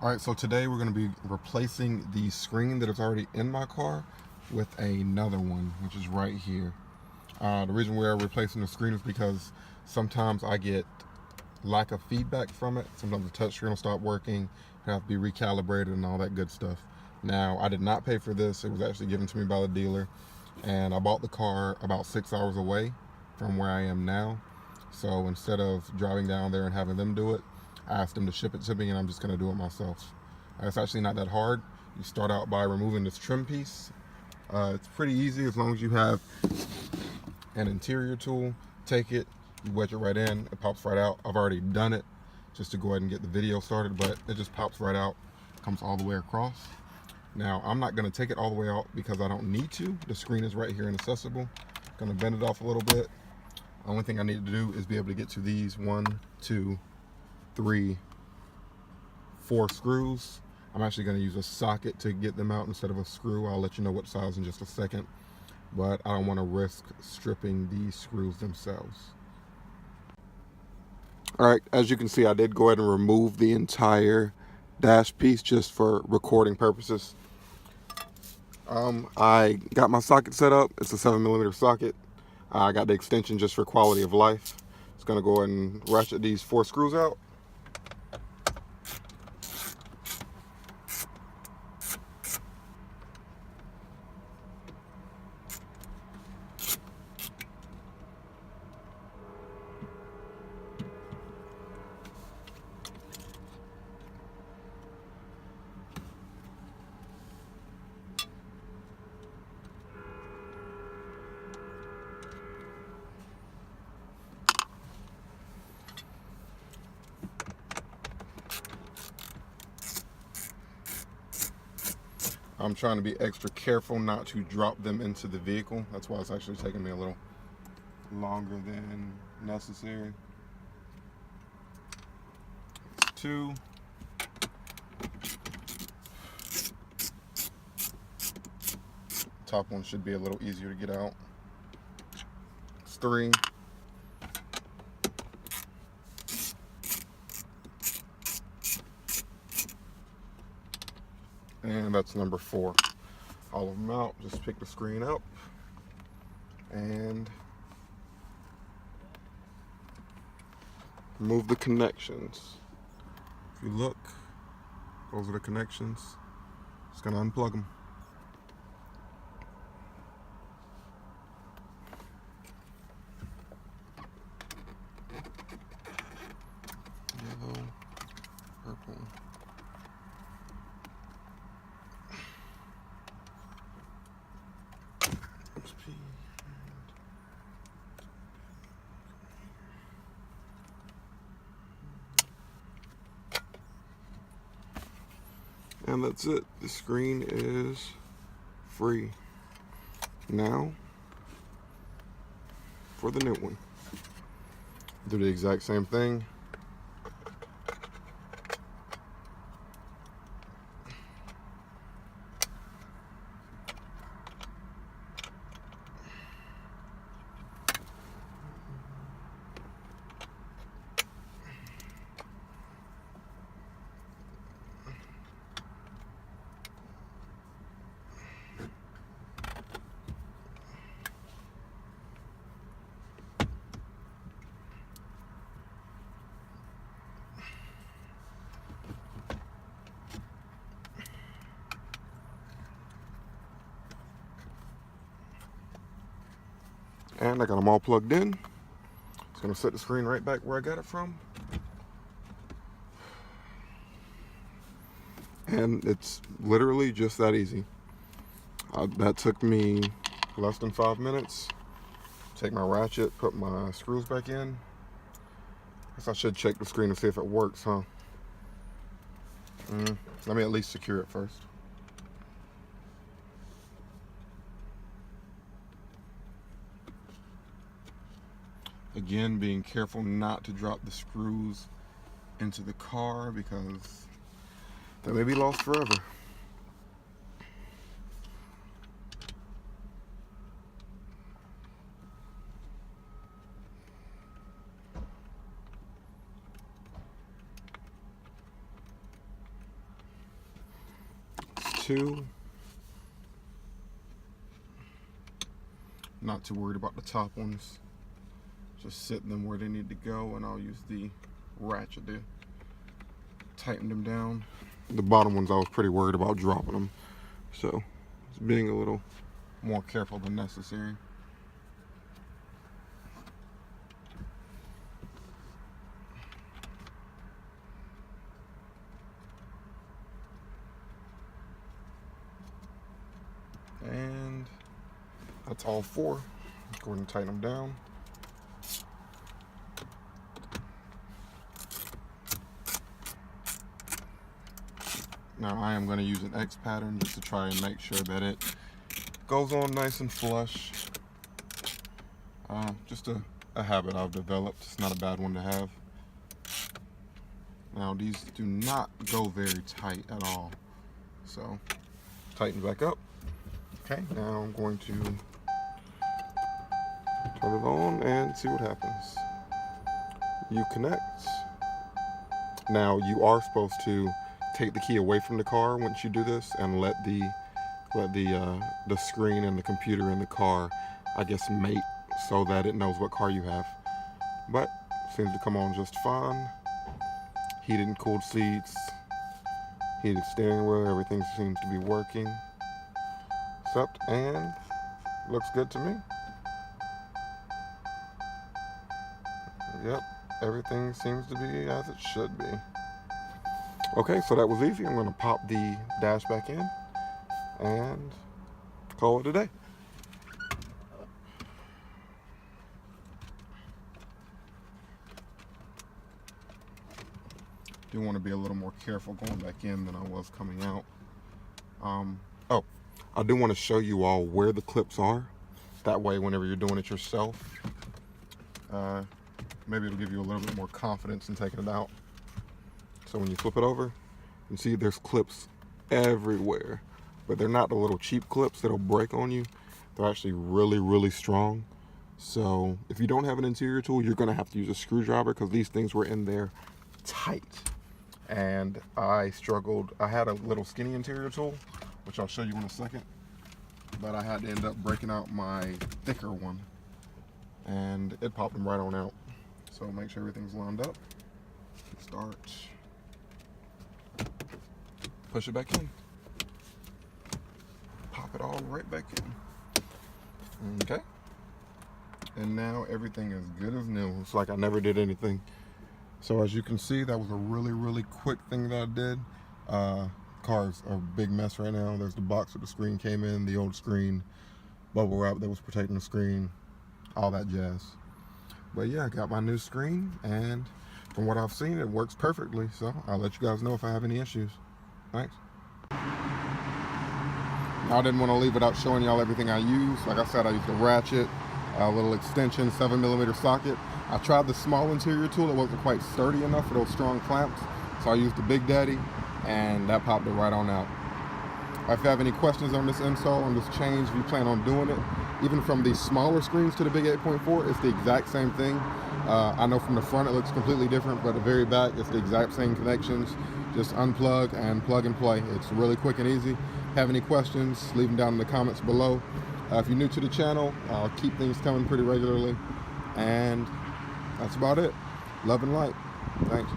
Alright, so today we're going to be replacing the screen that is already in my car with another one, which is right here. The reason we're replacing the screen is because sometimes I get lack of feedback from it. Sometimes the touch screen will stop working, have to be recalibrated and all that good stuff. Now, I did not pay for this. It was actually given to me by the dealer, and I bought the car about 6 hours away from where I am now. So instead of driving down there and having them do it, I asked them to ship it to me, and I'm just going to do it myself. It's actually not that hard. You start out by removing this trim piece. It's pretty easy as long as you have an interior tool. Take it, you wedge it right in, it pops right out. I've already done it just to go ahead and get the video started, but it just pops right out, comes all the way across. Now, I'm not going to take it all the way out because I don't need to. The screen is right here and accessible. I'm going to bend it off a little bit. The only thing I need to do is be able to get to these 1, 2, 3, 4 screws. I'm actually going to use a socket to get them out instead of a screw. I'll let you know what size in just a second, but I don't want to risk stripping these screws themselves. Alright, as you can see, I did go ahead and remove the entire dash piece just for recording purposes. I got my socket set up. It's a 7mm socket. I got the extension just for quality of life. Just going to go ahead and ratchet these 4 screws out. I'm trying to be extra careful not to drop them into the vehicle. That's why it's actually taking me a little longer than necessary. It's 2. Top one should be a little easier to get out. It's 3. And that's number 4. All of them out. Just pick the screen up and remove the connections. If you look, those are the connections. Just gonna unplug them. Yellow, purple. And that's it. The screen is free. Now, for the new one. Do the exact same thing. And I got them all plugged in. Just gonna set the screen right back where I got it from. And it's literally just that easy. That took me less than 5 minutes. Take my ratchet, put my screws back in. Guess I should check the screen to see if it works, huh? Let me at least secure it first. Again, being careful not to drop the screws into the car because they may be lost forever. 2. Not too worried about the top ones. Just set them where they need to go, and I'll use the ratchet to tighten them down. The bottom ones I was pretty worried about dropping them, so it's being a little more careful than necessary. And that's all 4. Go ahead and tighten them down. Now I am going to use an X pattern just to try and make sure that it goes on nice and flush. Just a habit I've developed. It's not a bad one to have. Now these do not go very tight at all. So tighten back up. Okay, now I'm going to turn it on and see what happens. UCONNECT. Now you are supposed to take the key away from the car once you do this and let the screen and the computer in the car, I guess, mate so that it knows what car you have. But seems to come on just fine. Heated and cooled seats, heated steering wheel, everything seems to be working. Except, and looks good to me. Yep, everything seems to be as it should be. Okay, so that was easy. I'm going to pop the dash back in and call it a day. Do want to be a little more careful going back in than I was coming out. Oh, I do want to show you all where the clips are. That way, whenever you're doing it yourself, maybe it'll give you a little bit more confidence in taking it out. So when you flip it over, you see there's clips everywhere, but they're not the little cheap clips that'll break on you. They're actually really, really strong. So if you don't have an interior tool, you're gonna have to use a screwdriver because these things were in there tight. And I struggled. I had a little skinny interior tool, which I'll show you in a second, but I had to end up breaking out my thicker one, and it popped them right on out. So make sure everything's lined up. Start. Push it back in. Pop it all right back in. Okay. And now everything is good as new. It's like I never did anything. So as you can see, that was a really, really quick thing that I did. Car's a big mess right now. There's the box where the screen came in, the old screen, bubble wrap that was protecting the screen, all that jazz. But yeah, I got my new screen, and from what I've seen, it works perfectly. So I'll let you guys know if I have any issues. Thanks. I didn't want to leave without showing y'all everything I use. Like I said, I used a ratchet, a little extension, 7mm socket. I tried the small interior tool. It wasn't quite sturdy enough for those strong clamps. So I used the Big Daddy, and that popped it right on out. If you have any questions on this install, on this change, if you plan on doing it, even from the smaller screens to the big 8.4, it's the exact same thing. I know from the front it looks completely different, but the very back, it's the exact same connections. Just unplug and plug and play. It's really quick and easy. Have any questions, leave them down in the comments below. If you're new to the channel, I'll keep things coming pretty regularly. And that's about it. Love and light. Thanks.